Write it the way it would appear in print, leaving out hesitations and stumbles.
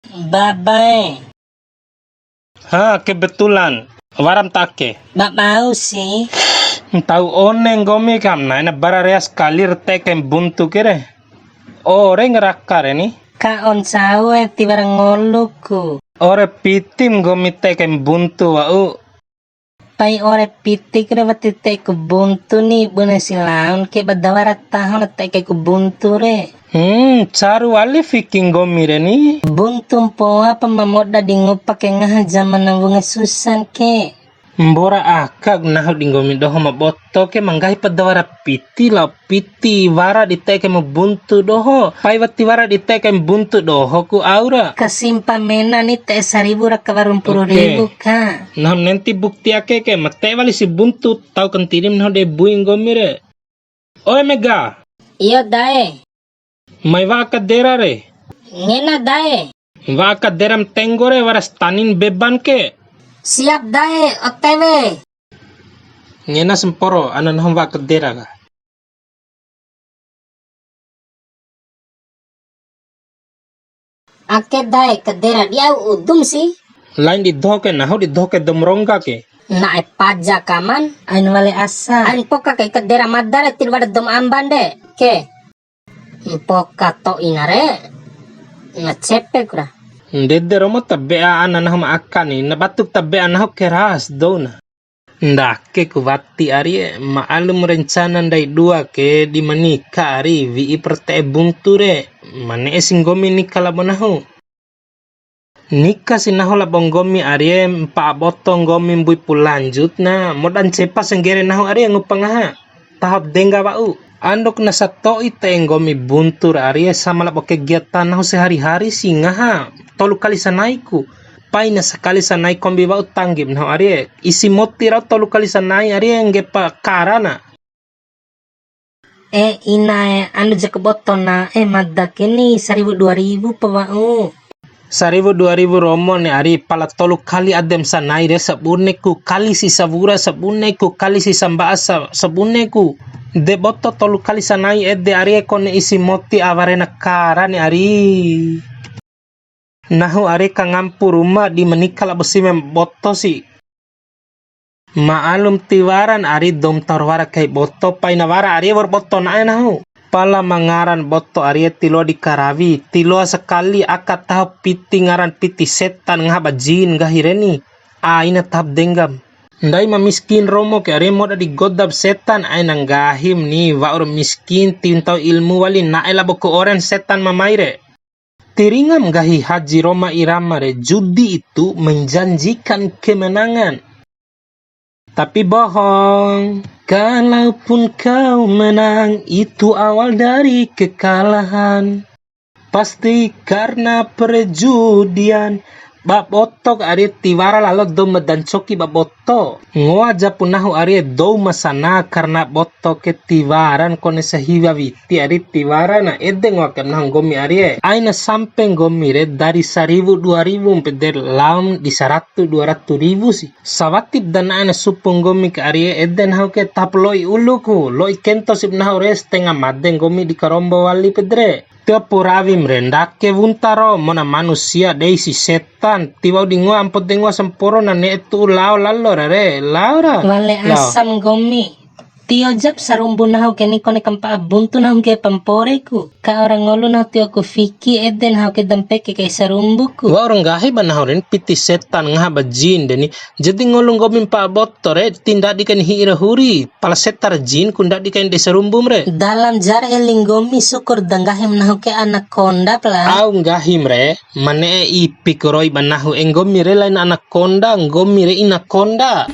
Babay. Ha, kebetulan. Waram take. Bak mau sih. Tahu oneng gomi kam na barareas kalir teken buntu kere. Ore ngerakar ini. Ka on sawe ti barang ngoluku. Ore pitim gomi teken buntu wau. Pai ore pitik re wati te kubuntu ni bune silaun ke badawarat tahun te ke kubuntu re. Caru ali fiking gomi re ni. Buntum po apa mamoda dingupa ke ngah zaman nabunga susan ke. Mbora akag nahu dingomi doho maboto ke manggahi padawara piti la piti wara diteke mo buntu doho. Pai wati wara diteke buntu doho ku aura. Kasimpa mena ni te 1.000 rakawarun 10.000 ka. Nah nanti bukti ake ke mate wali si buntu tau kentirim nah de buing gomi re. Oi Mega. Iyo dae. Mai waka dera re. Ngena dae. Waka deram tenggore waras tanin beban ke. Siap dae OTW. Ngena semporo anan hom waka dera ka. Ake dae kedera dia udum sih. Lain di doke nah di doke domrongga ke. Na pajak kaman. Ain wale asa. Ain poka kay kedera madare tilwada dom amban de. Ke. Poka to inare. Ngacepe kura. Dede romo tabea anan hom akani na batuk tabea nah keras dona. Ndake ku wati ari maalum rencana dai dua ke di menika ari vi perte buntu re. Mane singgomi nikah labonahu. Nikah sinaho labong gomi ari pa botong gomi bui pulanjut na modan cepa senggere nahu ari ngupangaha. Tahap dengga bau. Andok na sato ite gomi buntur ari sama labo kegiatan nahu sehari-hari singaha. Tolu kali sanaiku. Pai na sakali sanai kombi bau tanggip nahu ari isi moti raw tolu kali sanai ari ngepa karana. Ina anu jak botona madda kini 1.000 2.000 pa bau. 1.000 2.000 romo ne ari pala tolu kali adem sanai re sabuneku kali si sabura sabuneku kali si sambaasa sabuneku de boto tolu kali sanai ede ari kone isi moti awarena kara ne ari nahu ari kangampu rumah di menikah besi boto si maalum tiwaran ari dom tarwara kai boto pai nawara ari war boto na nahu pala mangaran boto ari tilo di karawi tilo sekali akat tahap piti ngaran piti setan ngaba jin gahireni aina tahap denggam ndai miskin romo ke ari moda di godab setan aina gahim ni waur miskin tintau ilmu wali na elabo ko oren setan mamaire tiringam gahi haji roma irama re judi itu menjanjikan kemenangan. Tapi bohong, kalaupun kau menang itu awal dari kekalahan. Pasti karena perjudian. Bab botok ari tiwara lalo dom dan coki bab boto. Ngoaja punahu ari do masana karena boto ke tiwaran kone sahiwa witi ari tiwara na ede ngoakan nang gomi ari. Aina sampai gomi re dari 1.000 2.000 peder laum di 100 200.000 sih. Sawatip dan aina supung gomi ke ari ede nang ke tap loi uluku loi kento sip nang res tengah madeng gomi di karombo wali pedre. Tio purawim rendake wuntaro mona manusia dei si setan tiwau dingwa ampot dingwa semporo na ne itu lao lalo re laura Wale asam gomi. Tio jap sarumbu nahu keni kone kampa buntu nahu ke pamporeku. Ka orang ngolu nahu tio ku fiki eden nahu ke dampeke ke sarumbuku. wa orang gahi banahoren piti setan ngaba jin deni jadi ngolung gomin pa botore tindak dikan hira huri pala setar jin kundak dikan desa rumbum re Dalam jar eling gomi syukur danggahim nahu ke anaconda pala. au gahim re mane ipi koroi banahu enggomi re lain anaconda ngomi re inaconda